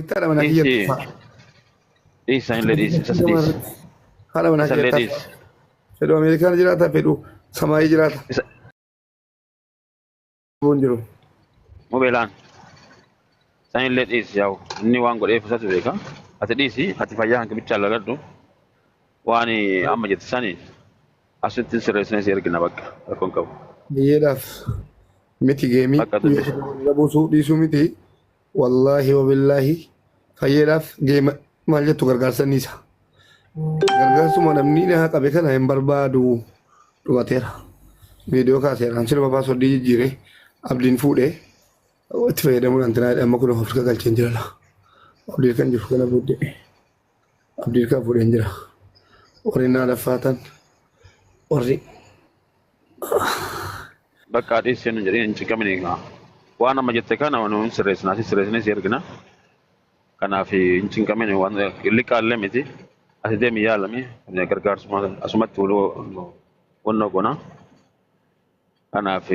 Tara mana kiyya Isi, tufa. isa in ladies, isa ladies, Haala mana isa kiyya ladies, tafa. Fedhu Ameerikaan jiraata fedhu Samaayii jiraata. isa Buun jiru. mobilaan. Isa in ladies yaa'u inni waan godheef isatu beeka. Ati dhiisi, ati fayyaa hanqi bichaa lagadhu. Waan amma jette sani asitti sirreessanii si ergina bakka rakkoon qabu. Biyyeedhaaf miti geemii Bakka dubbi. biyya buusuu dhiisuu miti. Wallaahi wabillaahi fayyeedhaaf geema maal jettu gargaarsanniisa. Gargaarsuma namni dhahaa qabe kana hin barbaadu dhugateera. Viidiyoo kaaseeraan silma paaswordii jijjiiree abdiin fuudhee itti fayyadamuudhaan tinaa amma kun of galcheen jira la. Abdiin kan jiru kana fuudhee abdiin kan fuudheen jira. Warri naa laffaatan warri Bakka dhiisi nu jedhee hin cinqamini gaa. Waan amma jette kana waan sirreessinaa si sirreessinee si ergina. Kanaaf hin cinqamini waan liqaallee miti. Ati deemi yaalami gargaarsuma asumatti wannoo goona. Kanaaf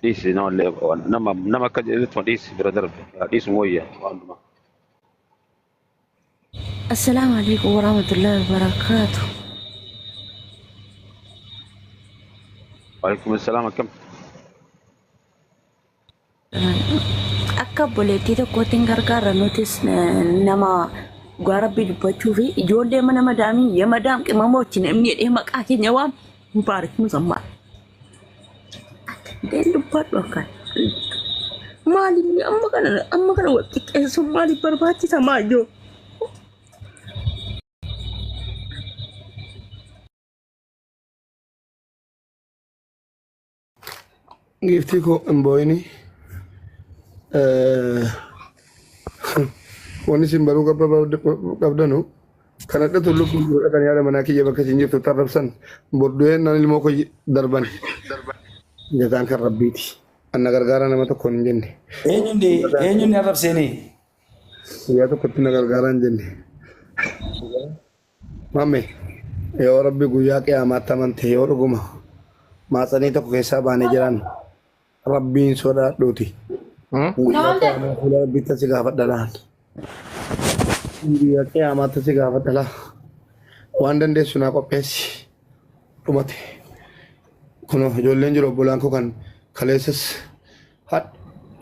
dhiisi nama akka jedhetti dhiisi bira darbe dhiisu wayya waan dhumaa. السلام عليكم ورحمة الله وبركاته. وعليكم السلام كم Akka boleettii tokkootiin gargaara nutis nama garaabbii dubbachuu fi ijoollee mana madaamii yoo madaam qimamooti namni jedhee maqaa keenya waan mubaarak musammaa. Deen dubbadhu akkan. Maaliif amma kana wal xiqqeessuun maaliif barbaachisa maajoo? Giftii koo hin boo'ini. Wanni isin baruu qabdanu kan akka tullu kun kan yaada manaa kiyya bakka isin jirtu tarrabsan bordu'een nan ilmoo koo darban jataan kan rabbiiti. Anna gargaara nama tokkoon hin jenne. Eenyuun arrabseenii? Guyyaa tokkotti na gargaara hin jenne. Mamme yoo rabbi guyyaa qiyaamaatti amante yoo dhuguma maatsanii tokko keessaa baanee jiran rabbiin sodaadhuuti. Rabbitti si gaafadhalaan. Guyyaa qiyaamaatti si gaafadhala. Waan dandeessu naa qopheessi. Dhumate. Kun ijoolleen jiru obbolaan koo kan kaleessas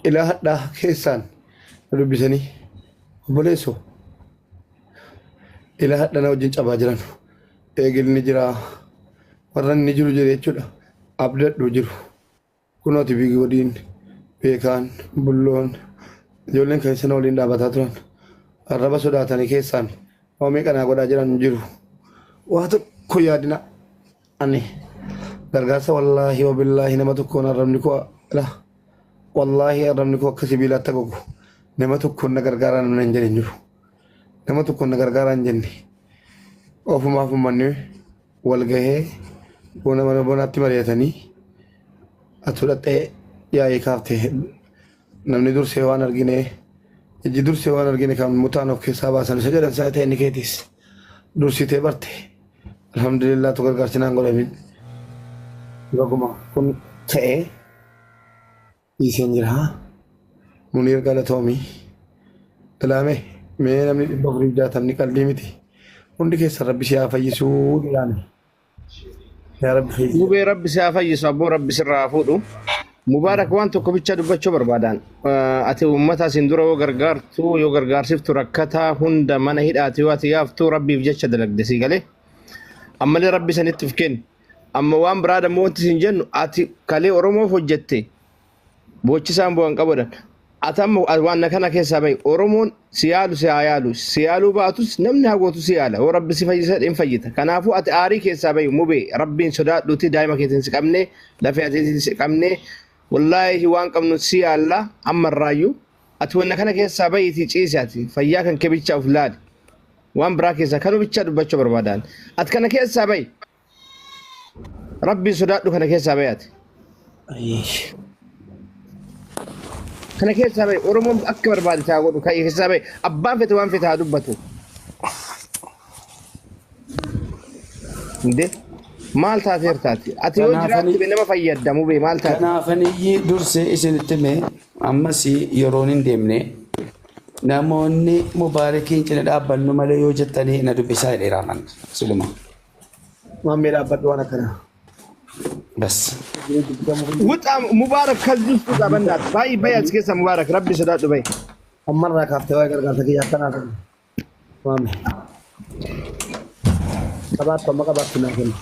ilaa hadhaa keessaan dubbisanii obboleessoo ilaa hadhaa na wajjin cabaa jiran eegilni jira warra inni jiru jira jechuudha abdadhu jiru kunooti bigi wadiin beekaan bulloon ijoolleen kan isaan waliin dhaabataa turan arraba sodaatanii keessaan hoomii qanaa godhaa jiran jiru waa tokko yaadina ani gargaarsa wallaahi wabillaahi nama tokkoon arrabni koo la wallaahi arrabni koo akka sibiilaatti gogu nama tokkoon na gargaaraa namni hin jedhin jiru nama tokkoon na gargaaraa hin jenne ofumaaf uummanni wal gahee bona mana bonaatti mari'atanii atu dhaxxee yaa'ii kaaftee namni dursee waan argine ijji dursee waan argine kan mutaan of keessaa baasan isa jedhan isaa ta'e inni keetis dursitee barte alhamdulillah tu gargaarsi naan godhamin Gaguma kun ta'ee dhiiseen jira Muniir Galatoomii Ilaame mee namni 460 qalbii miti hundi keessa rabbi si haa fayyisuu ilaame yaa rabbi fayyisuu Mubee rabbi si haa fayyisu abboo rabbi sirraa fuudhu. Mubaarak waan tokko bicha dubbachuu barbaadan. Ati uummata isin dura yoo gargaartu yoo gargaarsiftu rakkataa hunda mana hidhaati yoo ati yaaftu rabbiif jecha dalagde si galee. Ammallee rabbi sanitti of kennu. Amma waan biraa dammoo wanti isin jennu ati kalee Oromoof hojjette boochisaan bu'an qabodhan. Ati amma waan kana keessaa bahi Oromoon si yaalu si haa yaalu si yaaluu baatus namni haa gootu si yaala yoo rabbi si fayyisa hin fayyita. Kanaafuu ati aarii keessaa bahi mubee rabbiin sodaadhuuti daa'ima keetiin si qabnee lafee ateetiin si qabnee wallaahi waan qabnu si yaalla amma irraayyuu ati wanna kana keessaa bahiitii ciisi ati fayyaa kan kebicha of laali waan biraa keessaa kanuu bicha dubbachuu barbaadan. Ati kana keessaa bahi. Rabbi sodaadhu kana keessaa bayaati. Kana keessaa bayi Oromoon akka barbaade taa godhu kan keessaa bayi abbaan fete waan fete haa dubbatu. Inde maal taateer taati ati yoo jiraatti nama fayyadamu bee maal taati. Kanaafanii dursee isinitti mee ammas yeroon hin deemne namoonni mubaarakiin cina dhaabbannu malee yoo jettanii na dubbisaa dheeraaman siluma. Maamee dhaabbadhu waan akkana. Bas. Wuxaa mubaarak kalbii fuudhaa bannaat baay'ee baay'ee as keessa mubaarak rabbi sodaadhu baay'ee. Ammarraa kaaftee waa gargaarsa kiyyaa akkanaa ta'e. Maamee. Qabaattu amma qabaattu naa kennu.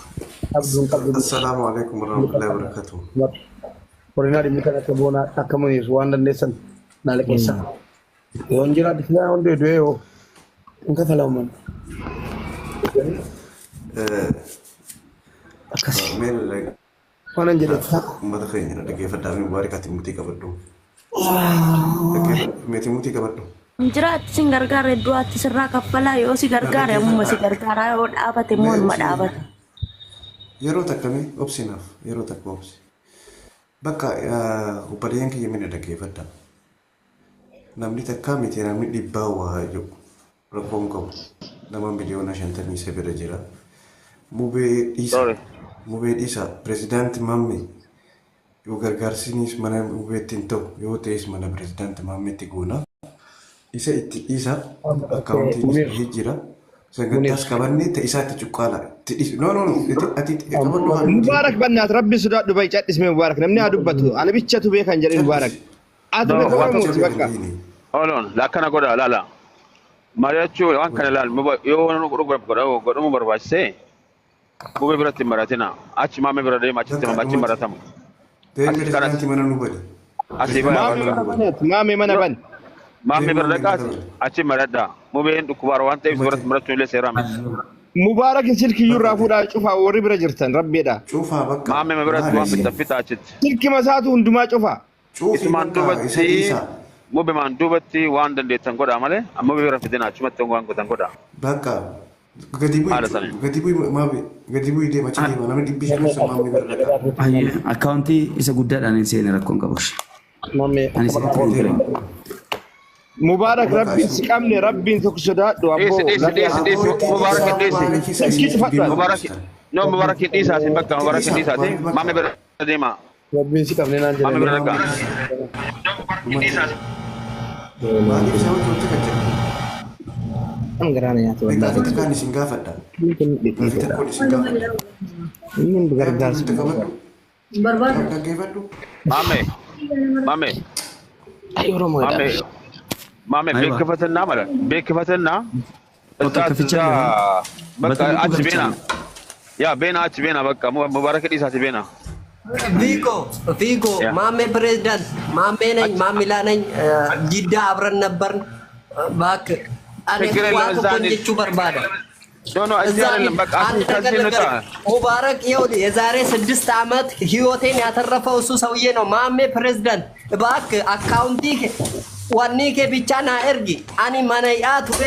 Abduun qabdu. Assalaamu alaikum warahmatullahi wabarakatuh. Horinaa dhimmi kan akka boonaa akka muniisu waan dandeessan naa liqeessa. Yoon jira bisilaa hundee du'ee yoo hin kafalaman. Akkasii. Waan hin jedhetti. Uummata keenya dhaggeeffadhaa fi mubaarakaatti mutii qabadhu. Mutii qabadhu. Jiraatti sin gargaara iddoo ati sirraa kaffalaa yoo si gargaara ammuma si gargaara yoo dhaabate moonuma dhaabata. Yeroo takkamii obsinaaf yeroo takka obsi. Bakka obboleeyyan kiyya mina dhaggeeffadha. Namni takkaa miti namni dhibbaa waa jiru rakkoon qabu. Nama miliyoona 50 bira jira. Mubee dhiisa pirezidaanti Mammee yoo gargaarsinis mana mubeettiin ta'u yoo ta'es mana pirezidaanti Mammeetti goona. Isa itti dhiisa akkaawuntiin jira. Sagantaas qabannee ta'e isaatti cuqqaala. Ati qabadhu haa. Mubaarak bannaat rabbi sodaadhu baay'ee cadhismee mubaarak namni haa dubbatu ana bichatu beekan jedhee mubaarak. Ati beekamuuti bakka. Oloon lakkana godha laala. Mari'achuu waan kana laal yoo godhamu barbaachise mubee biratti hin baratina. Achi maamee bira deema achitti achi baratamu. Pirezidaantii mana nu bade. Asii maamee mana ban. Maamee bira dhaqaati achi maradha. Mubeen dhukkubaara waan ta'eef biratti marachuun illee seeraa miti. Mubaarak silkiyyuu irraa fuudhaa cufaa warri bira jirtan rabbeedha. Cufaa bakka. Maamee biratti waan bitta fitaa achitti. Silki masaatu hundumaa cufaa. Isumaan duubatti mubeemaan duubatti waan dandeettan godhaa malee amma bira fidina achumatti waan gootan godhaa. Bakka gadi bu'ii deema achi deema namni dhibbi shanis maamee bira dhaqa. Akkaawuntii isa guddaadhaan hin seene rakkoon qabu. Ani sirriitti hin Mubaarak rabbiin si qabne rabbiin tokko sodaadhu abboo. Mubaarak dhiisaatiin bakka Mubaarak dhiisaatiin maamee bira deema. Rabbiin si qabne naan jedhanii. Maamee bira dhaqa. Maaliif isa wajjin wajjin kan jedhu? Angaraana nyaata Beekaa fi takkaan isin gaafadha. Fi takkoon isin gaafadha. Inni gargaarsa. Dhaggeeffadhu. Maamee. Maamee beekifatannaa mala beekifatannaa. Bakka achi beena. Yaa beena achi beena bakka Mubaarak dhiisaati beena. ፊጎ ማሜ ፕሬዝዳንት ማሜ ነኝ ማሚላ ነኝ ጅዳ አብረን ነበርን እባክህ እኔ ዋቱ ከንቹ በርባዳ ሙባረክ ይኸውልህ የዛሬ 6 ዓመት ህይወቴን ያተረፈው እሱ ሰውዬ ነው ማሜ ፕሬዝዳንት እባክህ አካውንቲ ዋኒ ከ ብቻ ና ኤርጊ አኒ ማነያ ቱሬ